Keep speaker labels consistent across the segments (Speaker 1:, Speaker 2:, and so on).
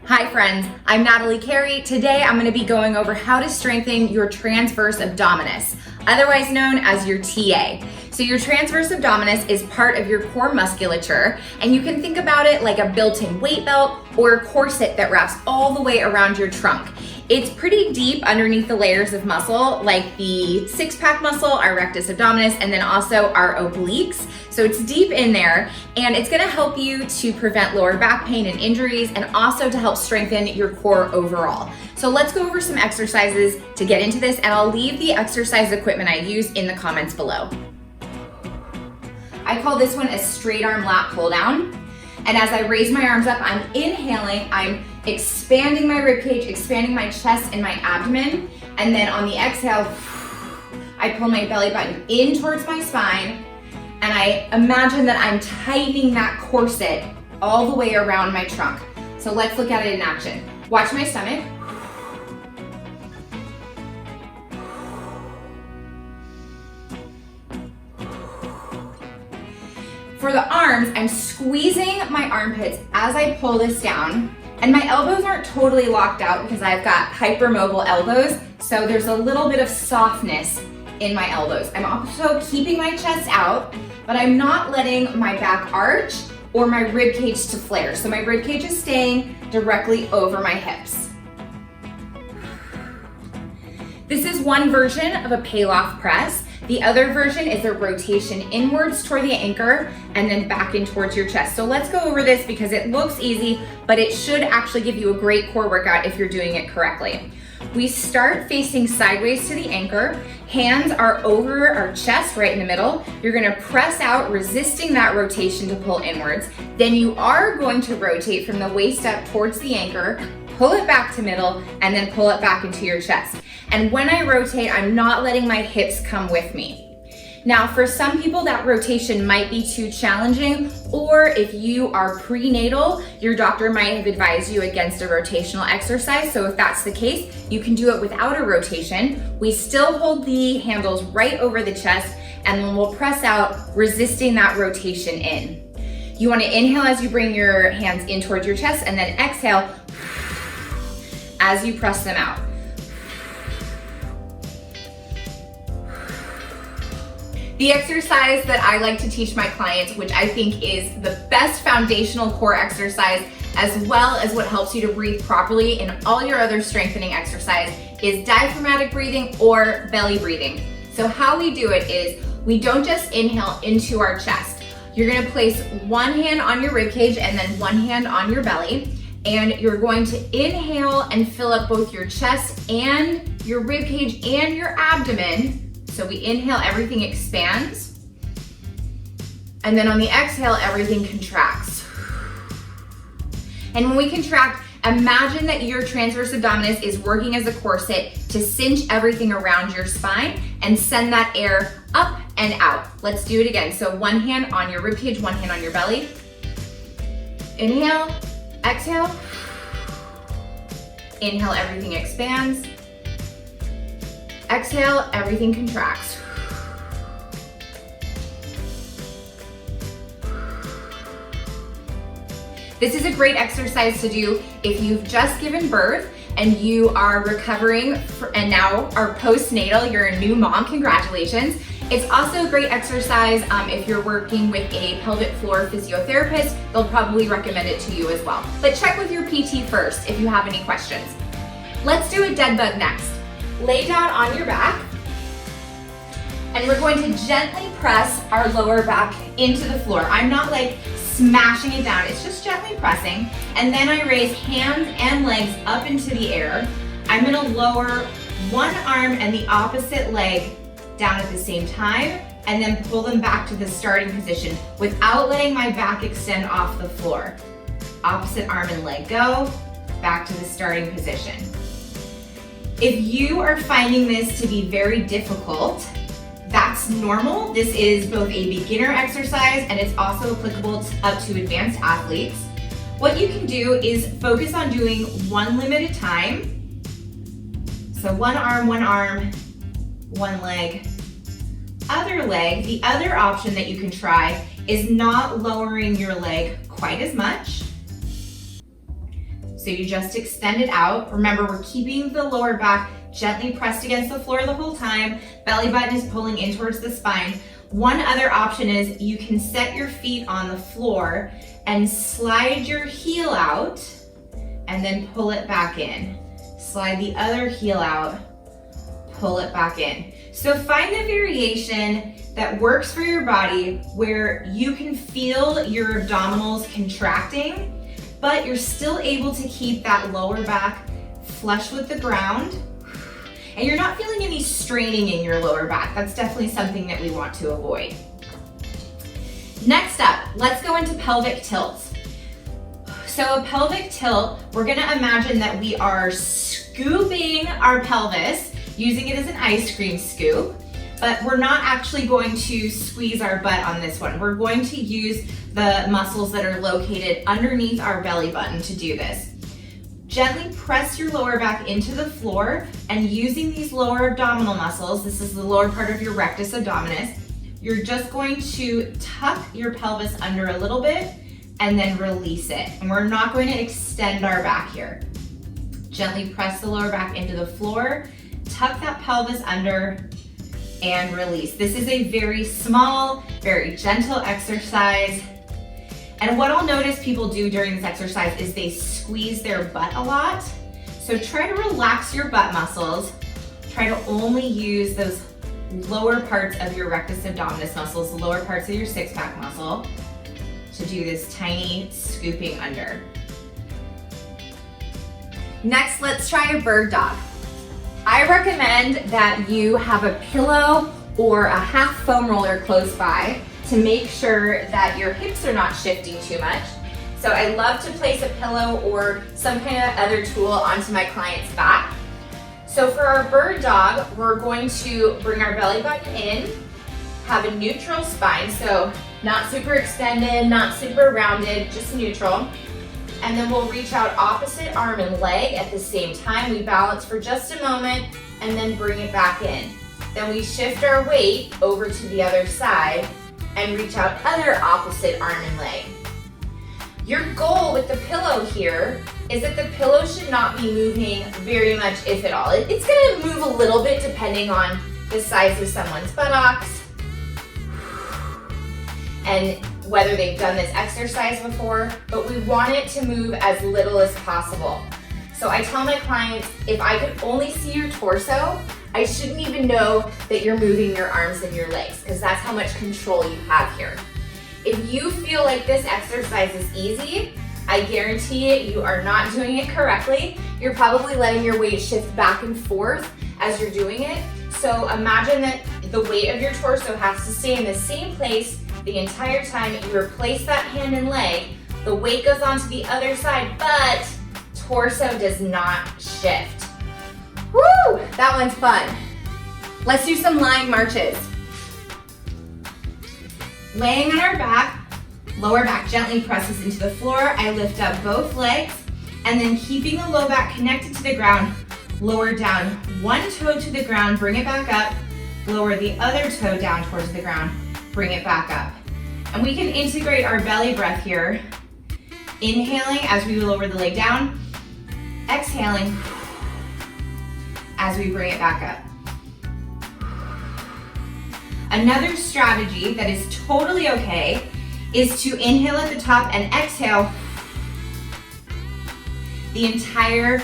Speaker 1: Hi friends, I'm Natalie Carey. Today I'm going to be going over how to strengthen your transverse abdominis, otherwise known as your TA. So your transverse abdominis is part of your core musculature, and you can think about it like a built-in weight belt or a corset that wraps all the way around your trunk. It's pretty deep underneath the layers of muscle, like the six-pack muscle, our rectus abdominis, and then also our obliques. So it's deep in there, and it's gonna help you to prevent lower back pain and injuries, and also to help strengthen your core overall. So let's go over some exercises to get into this, and I'll leave the exercise equipment I use in the comments below. I call this one a straight arm lat pull down. And as I raise my arms up, I'm inhaling, I'm expanding my ribcage, expanding my chest and my abdomen. And then on the exhale, I pull my belly button in towards my spine. And I imagine that I'm tightening that corset all the way around my trunk. So let's look at it in action. Watch my stomach. For the arms, I'm squeezing my armpits as I pull this down, and my elbows aren't totally locked out because I've got hypermobile elbows, so there's a little bit of softness in my elbows. I'm also keeping my chest out, but I'm not letting my back arch or my rib cage to flare. So my rib cage is staying directly over my hips. This is one version of a Pallof press. The other version is a rotation inwards toward the anchor and then back in towards your chest. So let's go over this because it looks easy, but it should actually give you a great core workout if you're doing it correctly. We start facing sideways to the anchor. Hands are over our chest right in the middle. You're gonna press out, resisting that rotation to pull inwards. Then you are going to rotate from the waist up towards the anchor, pull it back to middle, and then pull it back into your chest. And when I rotate, I'm not letting my hips come with me. Now, for some people, that rotation might be too challenging, or if you are prenatal, your doctor might have advised you against a rotational exercise. So if that's the case, you can do it without a rotation. We still hold the handles right over the chest, and then we'll press out, resisting that rotation in. You want to inhale as you bring your hands in towards your chest, and then exhale as you press them out. The exercise that I like to teach my clients, which I think is the best foundational core exercise, as well as what helps you to breathe properly in all your other strengthening exercise, is diaphragmatic breathing or belly breathing. So how we do it is, we don't just inhale into our chest. You're gonna place one hand on your rib cage and then one hand on your belly, and you're going to inhale and fill up both your chest and your rib cage and your abdomen. So we inhale, everything expands. And then on the exhale, everything contracts. And when we contract, imagine that your transverse abdominis is working as a corset to cinch everything around your spine and send that air up and out. Let's do it again. So one hand on your ribcage, one hand on your belly. Inhale, exhale. Inhale, everything expands. Exhale, everything contracts. This is a great exercise to do if you've just given birth and you are recovering and now are postnatal, you're a new mom, congratulations. It's also a great exercise if you're working with a pelvic floor physiotherapist. They'll probably recommend it to you as well. But check with your PT first if you have any questions. Let's do a dead bug next. Lay down on your back, and we're going to gently press our lower back into the floor. I'm not like smashing it down, it's just gently pressing. And then I raise hands and legs up into the air. I'm gonna lower one arm and the opposite leg down at the same time, and then pull them back to the starting position without letting my back extend off the floor. Opposite arm and leg go, back to the starting position. If you are finding this to be very difficult, that's normal. This is both a beginner exercise and it's also applicable up to advanced athletes. What you can do is focus on doing one limb at a time. So one arm, one leg, other leg. The other option that you can try is not lowering your leg quite as much. So you just extend it out. Remember, we're keeping the lower back gently pressed against the floor the whole time. Belly button is pulling in towards the spine. One other option is you can set your feet on the floor and slide your heel out and then pull it back in. Slide the other heel out, pull it back in. So find the variation that works for your body where you can feel your abdominals contracting, but you're still able to keep that lower back flush with the ground, and you're not feeling any straining in your lower back. That's definitely something that we want to avoid. Next up, let's go into pelvic tilts. So a pelvic tilt, we're gonna imagine that we are scooping our pelvis, using it as an ice cream scoop, but we're not actually going to squeeze our butt on this one. We're going to use the muscles that are located underneath our belly button to do this. Gently press your lower back into the floor, and using these lower abdominal muscles, this is the lower part of your rectus abdominis, you're just going to tuck your pelvis under a little bit and then release it. And we're not going to extend our back here. Gently press the lower back into the floor, tuck that pelvis under, and release. This is a very small, very gentle exercise. And what I'll notice people do during this exercise is they squeeze their butt a lot. So try to relax your butt muscles. Try to only use those lower parts of your rectus abdominis muscles, the lower parts of your six-pack muscle, to do this tiny scooping under. Next, let's try a bird dog. I recommend that you have a pillow or a half foam roller close by to make sure that your hips are not shifting too much. So I love to place a pillow or some kind of other tool onto my client's back. So for our bird dog, we're going to bring our belly button in, have a neutral spine, so not super extended, not super rounded, just neutral. And then we'll reach out opposite arm and leg at the same time. We balance for just a moment and then bring it back in. Then we shift our weight over to the other side and reach out other opposite arm and leg. Your goal with the pillow here is that the pillow should not be moving very much, if at all. It's gonna move a little bit depending on the size of someone's buttocks and whether they've done this exercise before, but we want it to move as little as possible. So I tell my clients, if I could only see your torso, I shouldn't even know that you're moving your arms and your legs, because that's how much control you have here. If you feel like this exercise is easy, I guarantee it, you are not doing it correctly. You're probably letting your weight shift back and forth as you're doing it. So imagine that the weight of your torso has to stay in the same place the entire time. You replace that hand and leg, the weight goes onto the other side, but torso does not shift. Woo, that one's fun. Let's do some lying marches. Laying on our back, lower back gently presses into the floor. I lift up both legs, and then keeping the low back connected to the ground, lower down one toe to the ground, bring it back up, lower the other toe down towards the ground, bring it back up. And we can integrate our belly breath here. Inhaling as we lower the leg down, exhaling as we bring it back up. Another strategy that is totally okay is to inhale at the top and exhale the entire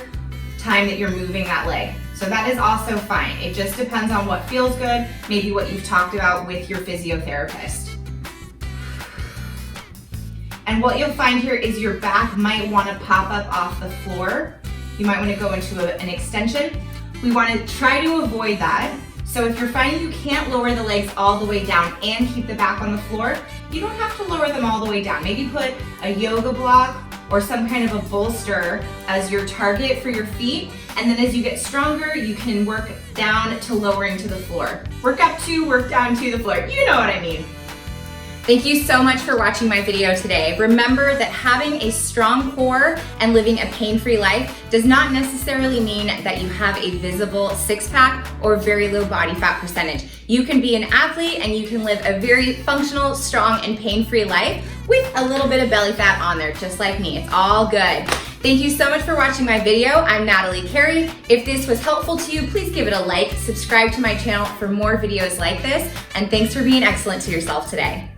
Speaker 1: time that you're moving that leg. So that is also fine. It just depends on what feels good, maybe what you've talked about with your physiotherapist. And what you'll find here is your back might want to pop up off the floor. You might want to go into an extension. We want to try to avoid that. So if you're finding you can't lower the legs all the way down and keep the back on the floor, you don't have to lower them all the way down. Maybe put a yoga block or some kind of a bolster as your target for your feet. And then as you get stronger, you can work down to lowering to the floor. Work up to, work down to the floor. You know what I mean. Thank you so much for watching my video today. Remember that having a strong core and living a pain-free life does not necessarily mean that you have a visible six-pack or very low body fat percentage. You can be an athlete and you can live a very functional, strong, and pain-free life with a little bit of belly fat on there, just like me. It's all good. Thank you so much for watching my video. I'm Natalie Carey. If this was helpful to you, please give it a like, subscribe to my channel for more videos like this, and thanks for being excellent to yourself today.